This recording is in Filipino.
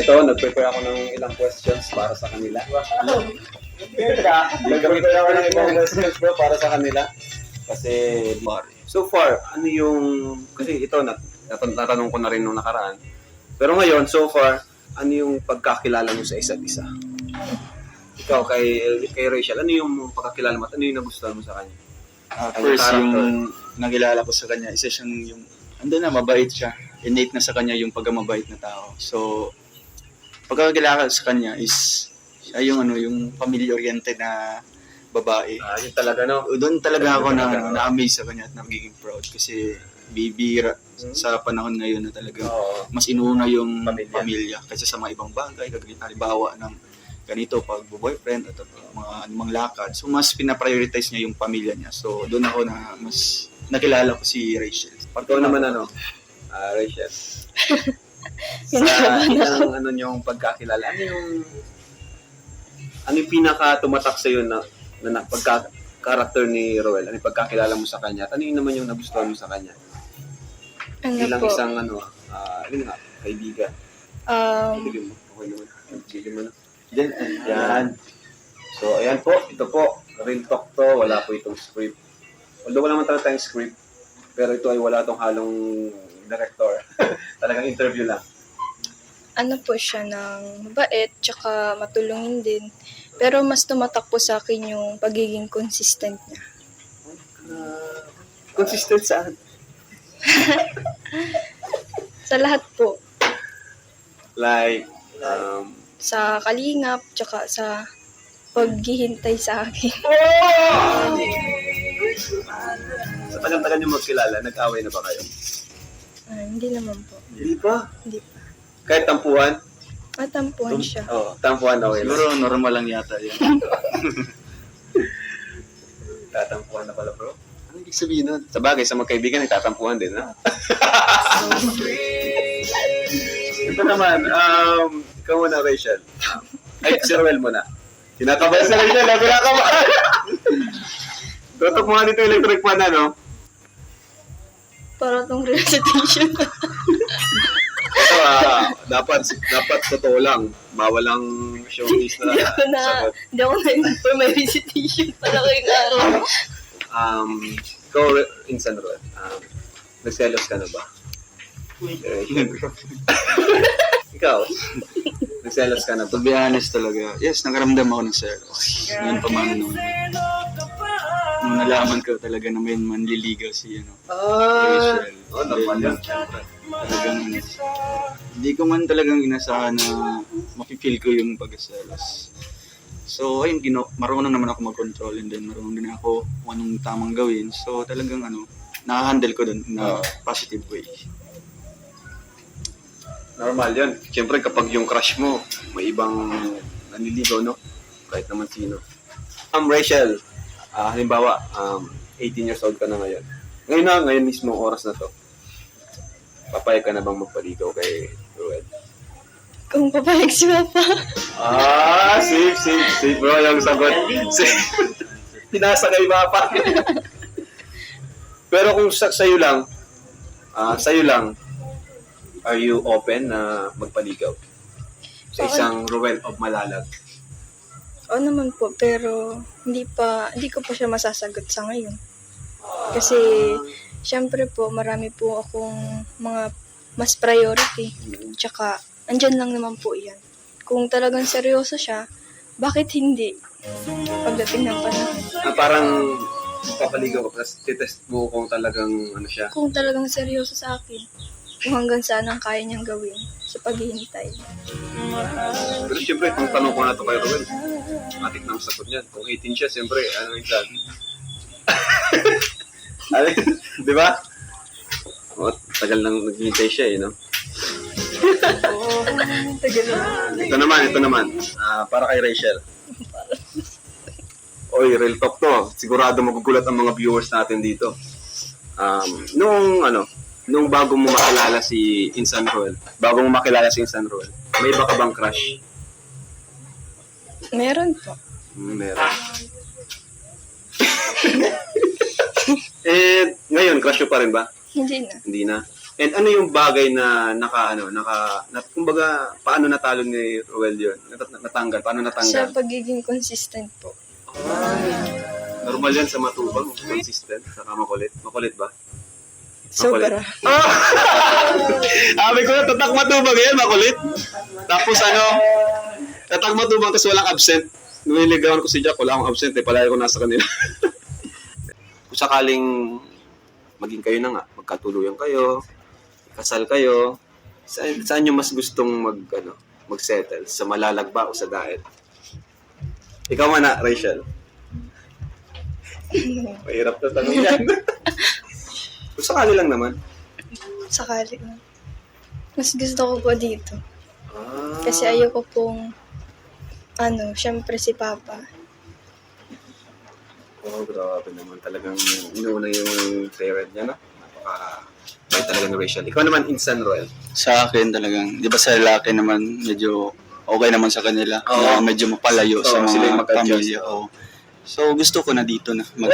ito, nag-prepare ako ng ilang questions para sa kanila. Nag-prepare ako ng ilang questions bro para sa kanila. Kasi, so far, ano yung, kasi ito, natanong ko na rin nung nakaraan. Pero ngayon, so far, ano yung pagkakilala mo sa isa't isa? Ikaw, kay Rachel, ano yung pagkakilala mo at ano yung nagustuhan mo sa kanya? First, yung nakilala ko sa kanya, isa siyang yung, mabait siya. Innate na sa kanya yung pagkamabait na tao. So, pagkakilala ko sa kanya is, siya yung, yung family-oriented na babae. Yun talaga, no? Doon talaga ako na-amaze sa kanya at nagiging proud kasi bibira sa panahon ngayon na talaga mas inuuna yung pamilya kaysa sa mga ibang bagay, halimbawa ng ganito pag boyfriend at mga anumang lakad. So mas pina-prioritize niya yung pamilya niya. So doon ako na mas nakilala ko si Rachel. Ikaw naman Rachel. Sa ilang yung pagkakilala, ano yung pinaka tumatak sa iyo na pagka-character ni Roel? Ano yung pagkakilala mo sa kanya? At ano yung naman yung nagustuhan mo sa kanya? Bilang isang kaibigan. Kaibigan mo. Okay naman. Kaibigan mo na. Yan. So, ayan po. Ito po. Real talk to. Wala po itong script. Although wala naman talaga tayong script, pero ito ay wala tong halong director. Talagang interview lang. Ano po siya ng mabait, tsaka matulungin din. Pero mas tumatak po sa akin yung pagiging consistent niya. Consistent saan? Sa lahat po. Like, Sa kalingap, tsaka sa paghihintay sa akin. sa tagal-tagal niyo magkilala, nag-away na ba kayo? Hindi naman po. Hindi pa. Hindi pa. Kahit tampuhan? Matampuhan siya. Oo, tampuhan okay lang. Siguro normal lang yata yan. Tatampuhan na pala, bro. Ano ibig sabihin nun? Sa bagay, sa magkaibigan, nagtatampuhan din, ha? Ito naman, ikaw muna, Rachel. Ay, si Roel muna. Kinakabahan sa Rachel, kinakabahan. Tutok mo nga dito electric fan, ano? Para tong recitation. Ito, dapat totoo lang. Bawal lang showbiz na sagot. Hindi ako na-inform, may recitation pala kayong araw. Ikaw, Insan Roel, nagselos ka na ba? Ikaw, nagselos ka na ba? To be honest talaga, yes, nakaramdam ako ng selos. Ngayon pa man noon. Nung nalaman ko talaga na may manliligaw si Rachel. Normal yan. Talagang hindi ko man talagang inasahan na mapipil ko yung pagkaselos. So, ayun, marunong naman ako mag-control and then marunong din ako kung anong tamang gawin. So, talagang nakahandle ko dun na positive way. Normal yan. Siyempre, kapag yung crush mo, may ibang nanliligaw, no? Kahit naman sino. Rachel, halimbawa, 18 years old ka na ngayon. Ngayon mismo oras na to. Papayag ka na bang magpaligaw kay Roel? Kung papayag si Papa. Safe bro, yung sagot. Safe. Pinasa kay Papa. Pero kung sa'yo lang, are you open na magpaligaw? Sa isang Roel of Malalag? Oo naman po, pero hindi ko po siya masasagot sa ngayon. Kasi, syempre po, marami po akong mga mas priority. Tsaka, andyan lang naman po yan. Kung talagang seryoso siya, bakit hindi? Pagdating ng panahon. Parang papaligaw ka, tapos titest mo kung talagang siya. Kung talagang seryoso sa akin, kung hanggang saan ang kaya niyang gawin sa paghihintay. Pero siyempre, kung tanong ko na ito kay Roel, matik na ang sagot niyan. Kung 18 siya, siyempre, ano yung sabi? Di ba? Tagal nang naghihintay siya, no? Tagal na. Ito naman. Para kay Rachel. Oy, real talk to. Sigurado magugulat ang mga viewers natin dito. Nung bago mo makilala si Insan Roel, may iba ka bang crush? Meron po. Meron. Ngayon, crush mo pa rin ba? Hindi na. Hindi na. And ano yung bagay na kumbaga, paano natalo ni Ruel yun? Natanggal, paano Sa natanggal? pagiging consistent po. Normal yan sa matubang, consistent, saka makulit. Makulit ba? Sobra. Sabi ko, tatak matubang yan, makulit. Tapos tatak matubang, tapos walang absent. Nung niligawan ko si Jack, wala akong absent, palagi ko nasa kanila. Kung sakaling maging kayo na nga, magkatuluyan kayo, kasal kayo, saan nyo mas gustong mag-settle? Sa Malalagba o sa Daet? Ikaw man na, Rachel. Mahirap na tanong yan. Kung sakali lang naman. Sakali lang. Mas gusto ko po dito. Ah, Kasi ayoko pong, syempre si Papa. grabe naman. Talagang inuuna yung parent niya, no? Napaka-bait talaga ni Rachel. Ikaw naman, Insan Roel. Sa akin talagang, di ba sa lalaki naman, medyo okay naman sa kanila. Oo. Na medyo mapalayo sa Oo, sila yung mga mag-adjust. pamilya. Oo. So gusto ko na dito na Oh!